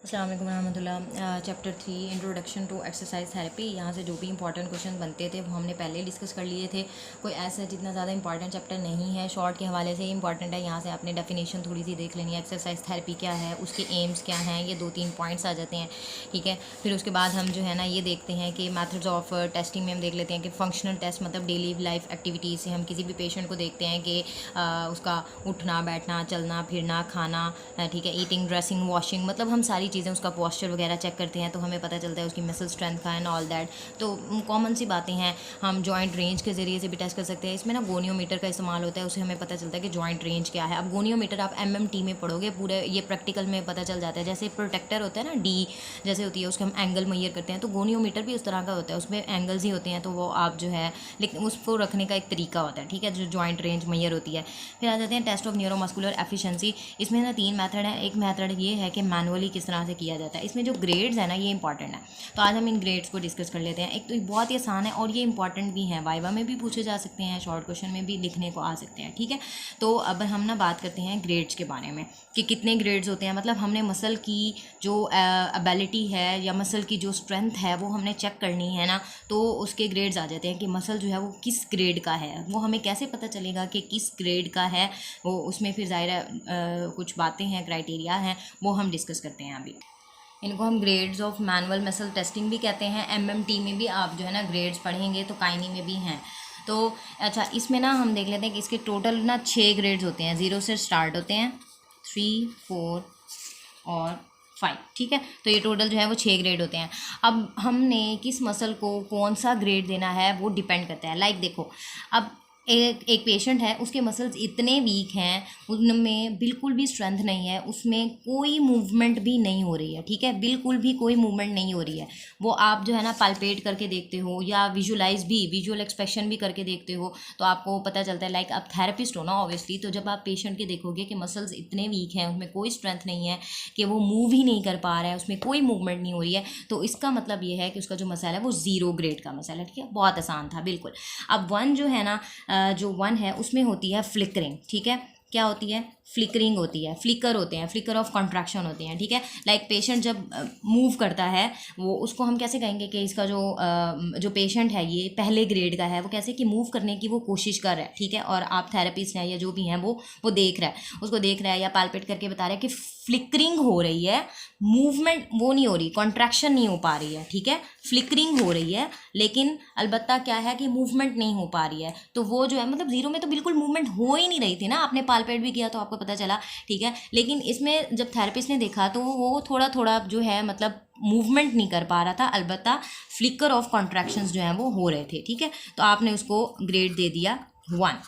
अस्सलाम वालेकुम रहमतुल्लाह। Chapter 3 introduction to exercise therapy. यहाँ से जो भी इंपॉर्टेंट क्वेश्चन बनते थे वो हमने पहले ही डिस्कस कर लिए थे। कोई ऐसा जितना ज़्यादा इंपॉर्टेंट चैप्टर नहीं है, शॉर्ट के हवाले से ही इंपॉर्टेंट है। यहाँ से आपने डेफिनेशन थोड़ी सी देख लेनी है, एक्सरसाइज थेरेपी क्या है, उसके एम्स क्या हैं, ये 2-3 पॉइंट्स आ जाते हैं। ठीक है, फिर उसके बाद हम जो है ना ये देखते हैं कि मेथड्स ऑफ टेस्टिंग में हम देख लेते हैं कि फंक्शनल टेस्ट मतलब डेली लाइफ एक्टिविटीज़ से हम किसी भी पेशेंट को देखते हैं कि उसका उठना बैठना चलना फिरना खाना, ठीक है, ईटिंग ड्रेसिंग वॉशिंग, मतलब हम सारी चीज़ें उसका पोस्चर वगैरह चेक करते हैं तो हमें पता चलता है उसकी मसल स्ट्रेंथ का एंड ऑल दैट। तो कॉमन सी बातें हैं। हम जॉइंट रेंज के ज़रिए से भी टेस्ट कर सकते हैं। इसमें ना गोनियोमीटर का इस्तेमाल होता है, उससे हमें पता चलता है कि जॉइंट रेंज क्या है। अब गोनियोमीटर आप MMT में पढ़ोगे, पूरे ये प्रैक्टिकल में पता चल जाता है। जैसे प्रोटेक्टर होता है ना, D जैसे होती है, उसके हम एंगल मैयर करते हैं, तो गोनियोमीटर भी उस तरह का होता है, उसमें एंगल्स ही होते हैं। तो वो आप जो है, लेकिन उसको रखने का एक तरीका होता है, ठीक है, जो जॉइंट रेंज मैयर होती है। फिर आ जाते हैं टेस्ट ऑफ न्यूरोमस्कुलर एफिशिएंसी। इसमें ना 3 मेथड है। एक मेथड ये है कि मैनुअली किस तरह से किया जाता है। इसमें जो ग्रेड्स है ना ये इंपॉर्टेंट है, तो आज हम इन ग्रेड्स को डिस्कस कर लेते हैं। एक तो बहुत ही आसान है और ये इंपॉर्टेंट भी है, वाइवा में भी पूछे जा सकते हैं, शॉर्ट क्वेश्चन में भी लिखने को आ सकते हैं। ठीक है, तो अब हम ना बात करते हैं ग्रेड्स के बारे में कि कितने ग्रेड्स होते हैं। मतलब हमने मसल की जो एबिलिटी है या मसल की जो स्ट्रेंथ है वो हमने चेक करनी है ना, तो उसके ग्रेड्स आ जाते हैं कि मसल जो है वो किस ग्रेड का है। वो हमें कैसे पता चलेगा कि किस ग्रेड का है, वो उसमें फिर ज़ाहिर कुछ बातें हैं, क्राइटेरिया हैं, वो हम डिस्कस करते हैं अभी। इनको हम grades of manual muscle testing भी कहते हैं। MMT में भी आप जो है ना ग्रेड्स पढ़ेंगे, तो काइनी में भी हैं। तो अच्छा, इसमें ना हम देख लेते हैं कि इसके टोटल ना 6 ग्रेड्स होते हैं। 0 से स्टार्ट होते हैं, 3, 4 और 5। ठीक है, तो ये टोटल जो है वो 6 ग्रेड होते हैं। अब हमने किस मसल को कौन सा ग्रेड देना है वो डिपेंड करता है। लाइक देखो, अब एक पेशेंट है, उसके मसल्स इतने वीक हैं, उनमें बिल्कुल भी स्ट्रेंथ नहीं है, उसमें कोई मूवमेंट भी नहीं हो रही है। ठीक है, बिल्कुल भी कोई मूवमेंट नहीं हो रही है। वो आप जो है ना पाल्पेट करके देखते हो या विजुअल एक्सप्रेशन भी करके देखते हो, तो आपको पता चलता है। लाइक आप थेरेपिस्ट हो ना ऑब्वियसली, तो जब आप पेशेंट के देखोगे कि मसल्स इतने वीक हैं, उसमें कोई स्ट्रेंथ नहीं है, कि वो मूव ही नहीं कर पा रहा है, उसमें कोई मूवमेंट नहीं हो रही है, तो इसका मतलब ये है कि उसका जो मसल है वो 0 ग्रेड का मसल है। ठीक है, बहुत आसान था बिल्कुल। अब 1 जो है ना, जो 1 है उसमें होती है फ्लिकरिंग। ठीक है, क्या होती है? फ्लिकरिंग होती है, फ्लिकर होते हैं, फ्लिकर ऑफ कॉन्ट्रैक्शन होते हैं। ठीक है, लाइक पेशेंट जब मूव करता है, वो उसको हम कैसे कहेंगे कि इसका जो पेशेंट है ये पहले ग्रेड का है। वो कैसे कि मूव करने की वो कोशिश कर रहा है। ठीक है, और आप थेरेपिस्ट हैं या जो भी हैं वो देख रहा है, उसको देख रहा है या पाल्पेट करके बता रहा है कि फ्लिकरिंग हो रही है, मूवमेंट वो नहीं हो रही, कॉन्ट्रैक्शन नहीं हो पा रही है। ठीक है, फ्लिकरिंग हो रही है, लेकिन अलबत्ता क्या है कि मूवमेंट नहीं हो पा रही है। तो वो जो है, मतलब 0 में तो बिल्कुल मूवमेंट हो ही नहीं रही थी ना, आपने पाल्पेट भी किया तो आपको पता चला। ठीक है, लेकिन इसमें जब थेरेपिस्ट ने देखा तो वो थोड़ा थोड़ा जो है मतलब मूवमेंट नहीं कर पा रहा था, अलबत्ता फ्लिकर ऑफ कॉन्ट्रैक्शंस जो हैं वो हो रहे थे। ठीक है, तो आपने उसको ग्रेड दे दिया 1।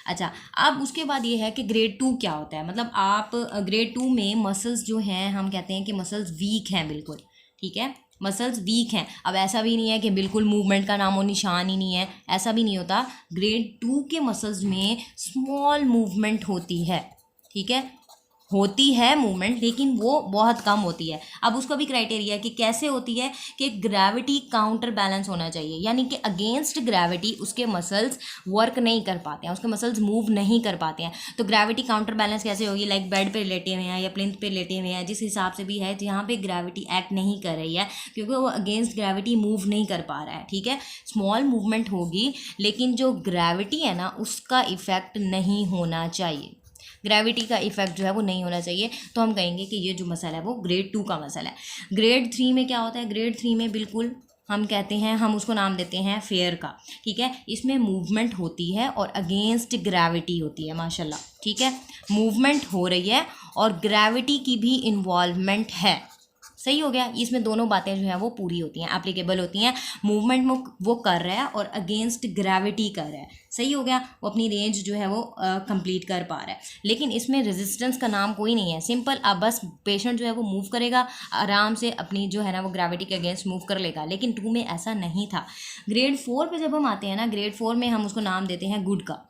अच्छा, अब उसके बाद ये है कि ग्रेड 2 क्या होता है। मतलब आप ग्रेड 2 में मसल्स जो हैं, हम कहते हैं कि मसल्स वीक हैं बिल्कुल। ठीक है, मसल्स वीक हैं। अब ऐसा भी नहीं है कि बिल्कुल मूवमेंट का नामो निशान ही नहीं है, ऐसा भी नहीं होता। ग्रेड 2 के मसल्स में स्मॉल मूवमेंट होती है। ठीक है, होती है मूवमेंट, लेकिन वो बहुत कम होती है। अब उसका भी क्राइटेरिया है कि कैसे होती है, कि ग्रेविटी काउंटर बैलेंस होना चाहिए, यानी कि अगेंस्ट ग्रेविटी उसके मसल्स वर्क नहीं कर पाते हैं, उसके मसल्स मूव नहीं कर पाते हैं। तो ग्रेविटी काउंटर बैलेंस कैसे होगी? लाइक बेड पे लेटे हुए हैं या प्लिंथ पे लेटे हुए हैं, जिस हिसाब से भी है, जहाँ पे ग्रेविटी एक्ट नहीं कर रही है, क्योंकि वो अगेंस्ट ग्रेविटी मूव नहीं कर पा रहा है। ठीक है, स्मॉल मूवमेंट होगी, लेकिन जो ग्रेविटी है ना उसका इफेक्ट नहीं होना चाहिए, ग्रेविटी का इफेक्ट जो है वो नहीं होना चाहिए। तो हम कहेंगे कि ये जो मसल है वो ग्रेड 2 का मसल है। ग्रेड 3 में क्या होता है? ग्रेड 3 में बिल्कुल हम कहते हैं, हम उसको नाम देते हैं फेयर का। ठीक है, इसमें मूवमेंट होती है और अगेंस्ट ग्रेविटी होती है, माशाल्लाह। ठीक है, मूवमेंट हो रही है और ग्रेविटी की भी इन्वॉल्वमेंट है। सही हो गया, इसमें दोनों बातें जो है वो पूरी होती हैं, एप्लीकेबल होती हैं। मूवमेंट वो कर रहा है और अगेंस्ट ग्रेविटी कर रहा है। सही हो गया, वो अपनी रेंज जो है वो कंप्लीट कर पा रहा है। लेकिन इसमें रेजिस्टेंस का नाम कोई नहीं है, सिंपल अब बस पेशेंट जो है वो मूव करेगा, आराम से अपनी जो है ना वो ग्रेविटी के अगेंस्ट मूव कर लेगा। लेकिन 2 में ऐसा नहीं था। ग्रेड 4 पे जब हम आते हैं ना, ग्रेड 4 में हम उसको नाम देते हैं गुड का।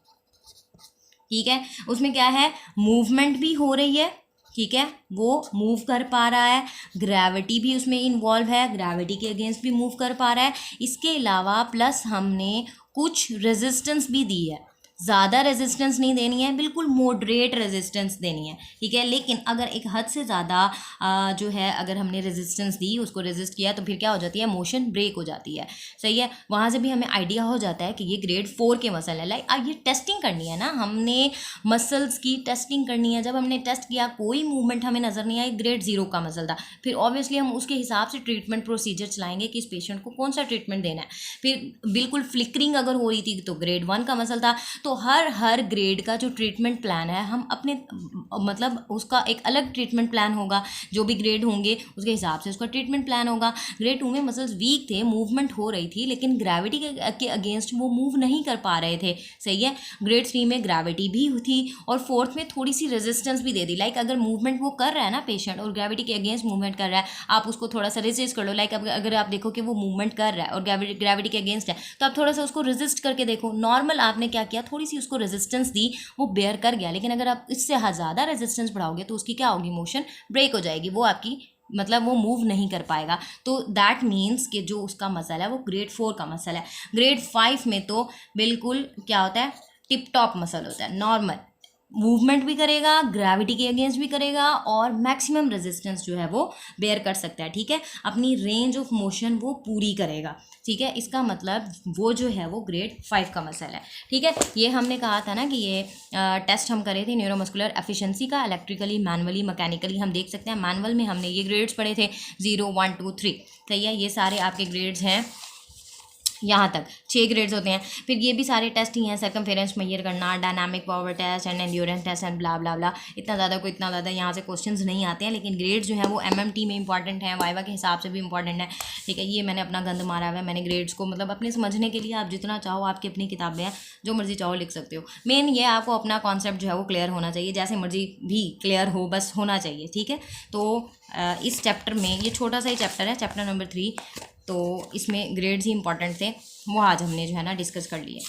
ठीक है, उसमें क्या है? मूवमेंट भी हो रही है। ठीक है, वो मूव कर पा रहा है, ग्रेविटी भी उसमें इन्वॉल्व है, ग्रेविटी के अगेंस्ट भी मूव कर पा रहा है। इसके अलावा प्लस हमने कुछ रेजिस्टेंस भी दी है। ज़्यादा रेजिस्टेंस नहीं देनी है, बिल्कुल मॉडरेट रेजिस्टेंस देनी है, ठीक है। लेकिन अगर एक हद से ज़्यादा जो है अगर हमने रेजिस्टेंस दी, उसको रेजिस्ट किया, तो फिर क्या हो जाती है, मोशन ब्रेक हो जाती है, सही है। वहाँ से भी हमें आइडिया हो जाता है कि ये ग्रेड 4 के मसल है। लाइक ये टेस्टिंग करनी है ना, हमने मसल्स की टेस्टिंग करनी है। जब हमने टेस्ट किया कोई मूवमेंट हमें नज़र नहीं आई, ग्रेड 0 का मसल था, फिर ऑब्वियसली हम उसके हिसाब से ट्रीटमेंट प्रोसीजर चलाएंगे कि इस पेशेंट को कौन सा ट्रीटमेंट देना है। फिर बिल्कुल फ्लिकरिंग अगर हो रही थी तो ग्रेड 1 का मसल था। तो हर ग्रेड का जो ट्रीटमेंट प्लान है, हम अपने मतलब उसका एक अलग ट्रीटमेंट प्लान होगा, जो भी ग्रेड होंगे उसके हिसाब से उसका ट्रीटमेंट प्लान होगा। ग्रेड 2 में मसल्स वीक थे, मूवमेंट हो रही थी, लेकिन ग्रेविटी के अगेंस्ट वो मूव नहीं कर पा रहे थे, सही है। ग्रेड 3 में ग्रेविटी भी थी और फोर्थ में थोड़ी सी रेजिस्टेंस भी दे दी। लाइक अगर मूवमेंट वो कर रहा है ना पेशेंट और ग्रेविटी के अगेंस्ट मूवमेंट कर रहा है, आप उसको थोड़ा सा रेजिस्ट कर लो। लाइक अगर आप देखो कि वो मूवमेंट कर रहा है और ग्रेविटी के अगेंस्ट है, तो आप थोड़ा सा उसको रेजिस्ट करके देखो। नॉर्मल आपने क्या किया, थोड़ी सी उसको रेजिस्टेंस दी, वो बेयर कर गया। लेकिन अगर आप इससे ज़्यादा रेजिस्टेंस बढ़ाओगे तो उसकी क्या होगी, मोशन ब्रेक हो जाएगी, वो आपकी मतलब वो मूव नहीं कर पाएगा। तो दैट मीन्स कि जो उसका मसल है वो ग्रेड 4 का मसल है। ग्रेड 5 में तो बिल्कुल क्या होता है, टिप टॉप मसल होता है, नॉर्मल मूवमेंट भी करेगा, ग्रेविटी के अगेंस्ट भी करेगा और मैक्सिमम रेजिस्टेंस जो है वो बेयर कर सकता है, ठीक है। अपनी रेंज ऑफ मोशन वो पूरी करेगा, ठीक है। इसका मतलब वो जो है वो ग्रेड 5 का मसल है, ठीक है। ये हमने कहा था ना कि ये टेस्ट हम करे थे न्यूरोमस्कुलर एफिशिएंसी का, इलेक्ट्रिकली, मैनुअली, मैकेनिकली। हम देख सकते हैं मैनुअल में हमने ये ग्रेड्स पढ़े थे 0 1 2 3, सही है। ये सारे आपके ग्रेड्स हैं, यहाँ तक 6 ग्रेड्स होते हैं। फिर ये भी सारे टेस्ट ही हैं, सर्कमफेरेंस मेजर करना, dynamic power test and endurance test and blah blah blah. इतना ज़्यादा यहाँ से क्वेश्चंस नहीं आते हैं, लेकिन ग्रेड्स जो है वो एमएमटी में इंपॉर्टेंट है, वाइवा के हिसाब से भी इंपॉर्टेंट है, ठीक है। ये मैंने अपना गंद मारा हुआ है, मैंने ग्रेड्स को मतलब अपने समझने के लिए आप जितना चाहो, आपकी अपनी किताबें हैं, जो मर्जी चाहो लिख सकते हो। मेन ये आपको अपना कॉन्सेप्ट जो है वो क्लियर होना चाहिए, जैसे मर्जी भी क्लियर हो, बस होना चाहिए, ठीक है। तो इस चैप्टर में, ये छोटा सा ही चैप्टर है, चैप्टर नंबर 3, तो इसमें ग्रेड्स ही इंपॉर्टेंट थे, वो आज हमने जो है ना डिस्कस कर लिए।